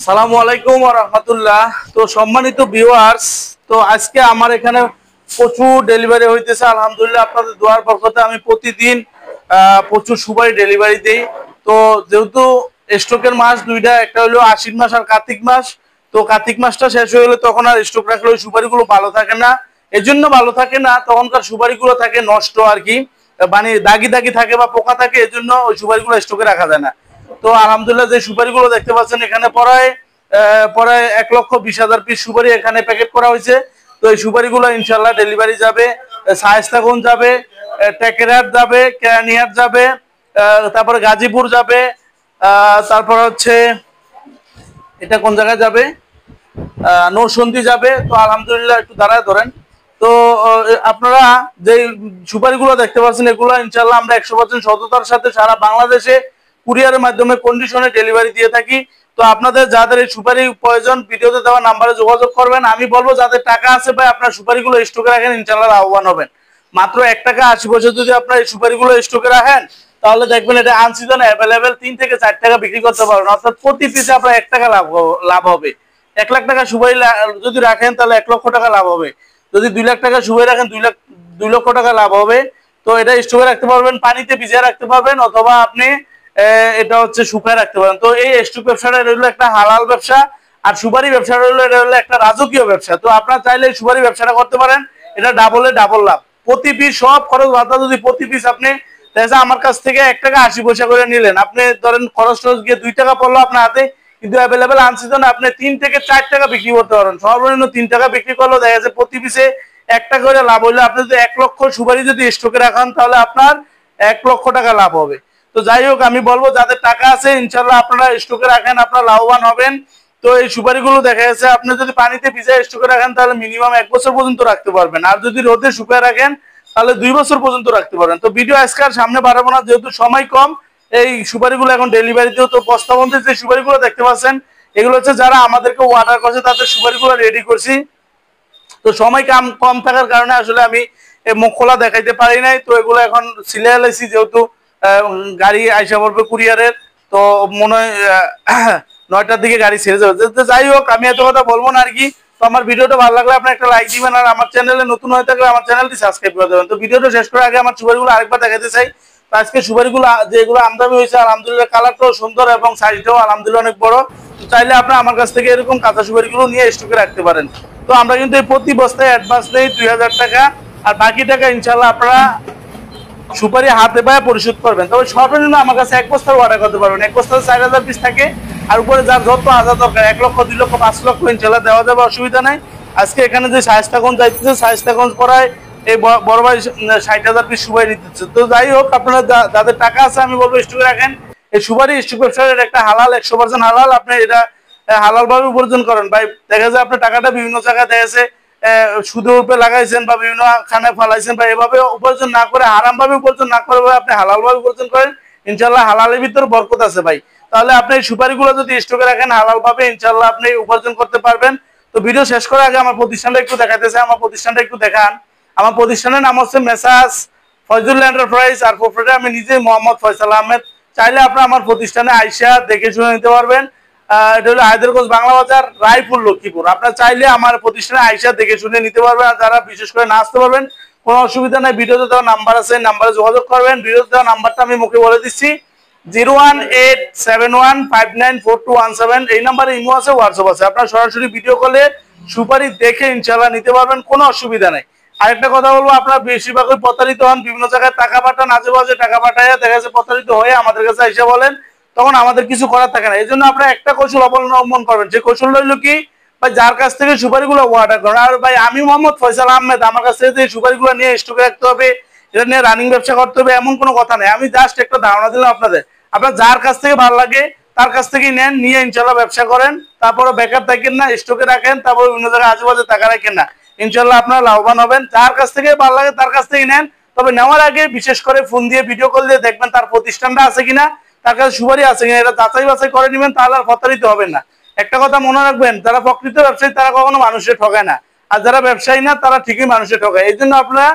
সালামু আলাইকুম ওয়া রাহমাতুল্লাহ। তো সম্মানিত ভিউয়ার্স, তো আজকে আমার এখানে প্রচুর ডেলিভারি হইতেছে আলহামদুলিল্লাহ। আপনাদের দোয়ার বরকতে আমি প্রতিদিন প্রচুর সুপারি ডেলিভারি দেই। তো যেহেতু স্টকের মাস দুইটা, একটা হলো আশ্বিন মাস আর কার্তিক মাস। তো কার্তিক মাসটা শেষ হয়ে গেলে তখন আর স্টক রাখলে ওই সুপারিগুলো ভালো থাকে না। এই জন্য ভালো থাকে না, তখনকার সুপারিগুলো থাকে নষ্ট আর কি, মানে দাগি দাগি থাকে বা পোকা থাকে, এই জন্য ওই সুপারিগুলো স্টকে রাখা যায় না। তো আলহামদুলিল্লাহ যে সুপারিগুলো দেখতে পাচ্ছেন এখানে প্রায় প্রায় 1,20,000 পিস সুপারি এখানে প্যাকেট করা হয়েছে। তো এই সুপারিগুলো ইনশাল্লাহ ডেলিভারি যাবে, শায়েস্তাগঞ্জ যাবে, টেকেরহাট যাবে, কেরানীহাট যাবে, তারপরে গাজীপুর যাবে, তারপর হচ্ছে এটা কোন জায়গায় যাবে, নরসিংদী যাবে। তো আলহামদুলিল্লাহ একটু দাঁড়ায় ধরেন। তো আপনারা যে সুপারিগুলো দেখতে পাচ্ছেন এগুলো ইনশাল্লাহ আমরা 100% সততার সাথে সারা বাংলাদেশে কুরিয়ারের মাধ্যমে কন্ডিশনে ডেলিভারি দিয়ে থাকি। তো আপনাদের যাদের এই সুপারি প্রয়োজন ভিডিওতে দেওয়া নাম্বারে যোগাযোগ করবেন। আমি বলবো যাদের টাকা আছে ভাই আপনার সুপারিগুলো স্টকে রাখেন, ইনশাল্লাহ লাভবান হবেন। মাত্র 1 টাকা 80 পয়সা যদি আপনার এই সুপারিগুলো স্টকে রাখেন তাহলে দেখবেন এটা আনসিজন অ্যাভেলেবেল 3 থেকে 4 টাকা বিক্রি করতে পারবেন, অর্থাৎ প্রতি পিসে আপনার 1 টাকা লাভ হবে। 1 লাখ টাকা সুপারি যদি রাখেন তাহলে 1 লক্ষ টাকা লাভ হবে। যদি 2 লাখ টাকা সুপারি রাখেন 2 লক্ষ টাকা লাভ হবে। তো এটা স্টকে রাখতে পারবেন, পানিতে ভিজিয়ে রাখতে পারবেন, অথবা আপনি এটা হচ্ছে শুকায় রাখতে পারেন। তো এই স্টক ব্যবসাটা হলো একটা হালাল ব্যবসা, আর সুপারি ব্যবসাটা হলো এটা হলো একটা রাজকীয় ব্যবসা। তো আপনারা চাইলে সুপারি ব্যবসাটা করতে পারেন, এটা ডাবল লাভ। প্রতি পিস সব খরচ ভাতা যদি প্রতি পিস আপনি আমার কাছ থেকে 1 টাকা 80 পয়সা করে নিলেন, আপনি ধরেন খরচ গিয়ে 2 টাকা পড়লো আপনার হাতে, কিন্তু অ্যাভেলেবেল আনসিজন আপনি 3 থেকে 4 টাকা বিক্রি করতে পারেন। সর্বনিম্ন 3 টাকা বিক্রি করলেও দেখা যাচ্ছে প্রতি পিসে 1 টাকা করে লাভ হইলে আপনি যদি 1 লক্ষ সুপারি যদি স্টকে রাখান তাহলে আপনার 1 লক্ষ টাকা লাভ হবে। তো যাই হোক, আমি বলবো যাদের টাকা আছে ইনশাল্লাহ আপনারা স্টকে রাখেন, আপনারা লাভবান হবেন। তো এই সুপারিগুলো দেখা যাচ্ছে আপনি যদি পানিতে ভিজায় স্টকে রাখেন তাহলে মিনিমাম 1 বছর পর্যন্ত রাখতে পারবেন, আর যদি রোদে শুকিয়ে রাখেন তাহলে 2 বছর পর্যন্ত রাখতে পারেন। তো ভিডিও আজকে আর সামনে বাড়াবো না, যেহেতু সময় কম। এই সুপারিগুলো এখন ডেলিভারিতেও, তো বস্তাবন্দি যে সুপারিগুলো দেখতে পাচ্ছেন এগুলো হচ্ছে যারা আমাদেরকে অর্ডার করছে তাদের সুপারিগুলো রেডি করছি। তো সময় কম থাকার কারণে আসলে আমি মুখ খোলা দেখাইতে পারি নাই। তো এগুলো এখন সিলে এলাইছি, যেহেতু গাড়ি আইসা পড়বে কুরিয়ারের। তো মনে হয় 9টার দিকে গাড়ি ছেড়ে যাবে। তো যাই হোক, আমি এত কথা বলবো না আর কি। তো আমার ভিডিওটা ভালো লাগলে আপনি একটা লাইক দিবেন, আর আমার চ্যানেলে নতুন হয়ে থাকলে আমার চ্যানেলটি সাবস্ক্রাইব করে দেবেন। তো ভিডিওটা শেষ করার আগে আমার সুপারিগুলো আরেকবার দেখাতে চাই। তো আজকে সুপারিগুলো যেগুলো আমদানি হয়েছে আলহামদুলিল্লাহ কালারটাও সুন্দর এবং সাইজটাও আলহামদুলিল্লাহ অনেক বড়। তো চাইলে আপনারা আমার কাছ থেকে এরকম কাঁচা সুপারিগুলো নিয়ে স্টকে রাখতে পারেন। তো আমরা কিন্তু এই প্রতি বস্তায় অ্যাডভান্স নেই 2000 টাকা, আর বাকি টাকা ইনশাল্লাহ আপনারা সুপারি হাতে পায়ে পরিশোধ করবেন। তবে সর্বনিম্ন আমার কাছে 1 বস্তার অর্ডার করতে পারবেন। 1 বস্তায় 4000 পিস থাকে, আর উপরে যার যত হাজার দরকার 1 লক্ষ 2 লক্ষ 5 লক্ষ ইনশাল্লাহ দেওয়া যাবে, অসুবিধা নাই। আজকে এখানে যে শায়েস্তাগঞ্জ যাইতেছে, শায়েস্তাগঞ্জ পড়ায় এই বড় ভাই 60,000 পিস সুপারি নিতেছে। তো যাই হোক, আপনারা যাদের টাকা আছে আমি বলবো স্টকে রাখেন। এই সুপারি স্টক ব্যবসার একটা হালাল, 100% হালাল। আপনি এটা হালাল ভাবে উপার্জন করেন ভাই। দেখা যায় আপনার টাকাটা বিভিন্ন জায়গায় দেখা যাচ্ছে সুদের উপরে লাগাইছেন বা বিভিন্ন খানে ফালাইছেন, বা এভাবে উপার্জন না করে, হারাম ভাবে উপার্জন না করে আপনি হালাল ভাবে উপার্জন করেন, ইনশাল্লাহ হালালের ভিতর বরকত আছে ভাই। তাহলে আপনি এই সুপারিগুলো যদি স্টকে রাখেন হালাল ভাবে, ইনশাল্লাহ আপনি উপার্জন করতে পারবেন। তো ভিডিও শেষ করার আগে আমার প্রতিষ্ঠানটা একটু দেখাতেছে, আমার প্রতিষ্ঠানটা একটু দেখান। আমার প্রতিষ্ঠানের নাম হচ্ছে মেসার্স ফয়জুল এন্টারপ্রাইজ, আর প্রোপ্রাইটার আমি নিজে মোহাম্মদ ফয়সাল আহমেদ। চাইলে আপনারা আমার প্রতিষ্ঠানে আইসা দেখে শুনে নিতে পারবেন। এটা হলো হায়দ্রাবাদ বাংলা বাজার, রায়পুর, লক্ষ্মীপুর। আপনারা চাইলে আমার প্রতিষ্ঠানে আইসা দেখে শুনে নিতে পারবেন, আর যারা বিশেষ করে না আসতে পারবেন কোনো অসুবিধা নাই, ভিডিওতে দেওয়া নাম্বার আছে, নাম্বারে যোগাযোগ করবেন। ভিডিওতে দেওয়া নাম্বারটা আমি মুখে বলে দিচ্ছি, 01871594217। এই নাম্বারে ইমো আছে, হোয়াটসঅ্যাপ আছে। আপনারা সরাসরি ভিডিও কলে সুপারি দেখে ইনশাল্লাহ নিতে পারবেন, কোনো অসুবিধা নেই। আরেকটা কথা বলবো, আপনারা বেশিরভাগই প্রতারিত হন, বিভিন্ন জায়গায় টাকা পাঠান, আজে বাজে টাকা পাঠায় দেখা যাচ্ছে প্রতারিত হয়ে আমাদের কাছে এসে বলেন, তখন আমাদের কিছু করার থাকে না। এই জন্য আপনারা একটা কৌশল অবলম্বন করবেন। যে কৌশল হইলো কি ভাই, যার কাছ থেকে সুপারিগুলো অর্ডার করেন। আর ভাই আমি মোহাম্মদ ফয়সাল আহমেদ, আমার কাছ থেকে সুপারিগুলো নিয়ে স্টকে রাখতে হবে, এটা নিয়ে রানিং ব্যবসা করতে হবে এমন কোনো কথা নেই। আমি জাস্ট একটা ধারণা দিলাম আপনাদের। আপনার যার কাছ থেকে ভালো লাগে তার কাছ থেকেই নেন, নিয়ে ইনশাল্লাহ ব্যবসা করেন। তারপরে বেকার থাকেন না, স্টকে রাখেন, তারপর বিভিন্ন জায়গায় আজেবাজে টাকা রাখেন না, ইনশাল্লাহ আপনারা লাভবান হবেন। যার কাছ থেকে ভালো লাগে তার কাছ থেকেই নেন। তবে নেওয়ার আগে বিশেষ করে ফোন দিয়ে ভিডিও কল দিয়ে দেখবেন তার প্রতিষ্ঠানটা আছে কিনা, তার কাছে সুপারি আছে কিনা, এটা যাচাই বাছাই করে নেবেন, তাহলে আর প্রতারিত হবেন না। একটা কথা মনে রাখবেন, যারা প্রকৃত ব্যবসায়ী তারা কখনো মানুষের ঠকায় না, আর যারা ব্যবসায়ী না তারা ঠিকই মানুষের ঠকায়। এই জন্য আপনারা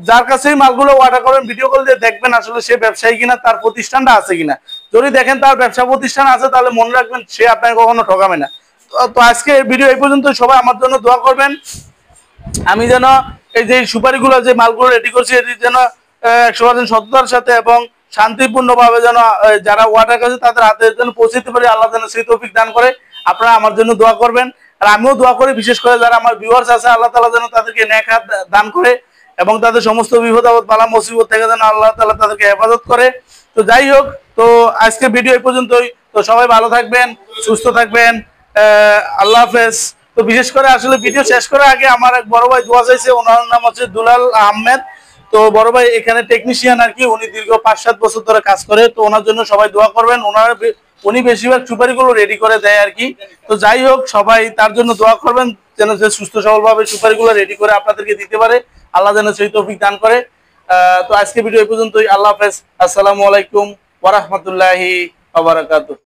যার কাছেই মালগুলো অর্ডার করেন ভিডিও কল দিয়ে দেখবেন আসলে সে ব্যবসায়ী কিনা, তার প্রতিষ্ঠানটা আছে কিনা। যদি দেখেন তার ব্যবসা প্রতিষ্ঠান আছে তাহলে মনে রাখবেন সে আপনাকে কখনো ঠকাবে না। তো আজকে ভিডিও এই পর্যন্ত, সবাই আমার জন্য দোয়া করবেন, আমি যেন এই যে সুপারিগুলো যে মালগুলো রেডি করছি এটি যেন 100% সততার সাথে এবং শান্তিপূর্ণ ভাবে যেন যারা ওয়াটার কাছে তাদের হাতে যেন পৌঁছতে পারে, আল্লাহ যেন সেই তৌফিক দান করে। আপনারা আমার জন্য দোয়া করবেন, আর আমিও দোয়া করি বিশেষ করে যারা আমার ভিউয়ার্স আছে আল্লাহ তাআলা যেন তাদেরকে নেক হাত দান করে এবং তাদের সমস্ত বিপদ আপদ বালা মুসিবত থেকে যেন আল্লাহ তাআলা তাদেরকে হেফাজত করে। তো যাই হোক, তো আজকে ভিডিও এই পর্যন্তই। তো সবাই ভালো থাকবেন, সুস্থ থাকবেন, আল্লাহ হাফেজ। তো বিশেষ করে আসলে ভিডিও শেষ করার আগে আমার এক বড় ভাই দোয়া চাইছে, ওনার নাম হচ্ছে দুলাল আহমেদ। তো বড় ভাই এখানে টেকনিশিয়ান আর কি, উনি দীর্ঘ 5-7 বছর ধরে কাজ করে। তো ওনার জন্য সবাই দোয়া করবেন, উনি বেশিরভাগ সুপারিগুলো রেডি করে দেয় আর কি। তো যাই হোক, সবাই তার জন্য দোয়া করবেন যেন সে সুস্থ সবলভাবে সুপারিগুলো রেডি করে আপনাদেরকে দিতে পারে, আল্লাহ যেন সেই তৌফিক দান করে। তো আজকে ভিডিও এই পর্যন্তই। আল্লাহ হাফেজ, আসসালামু আলাইকুম ওয়া রাহমাতুল্লাহি ওয়া বারাকাতুহু।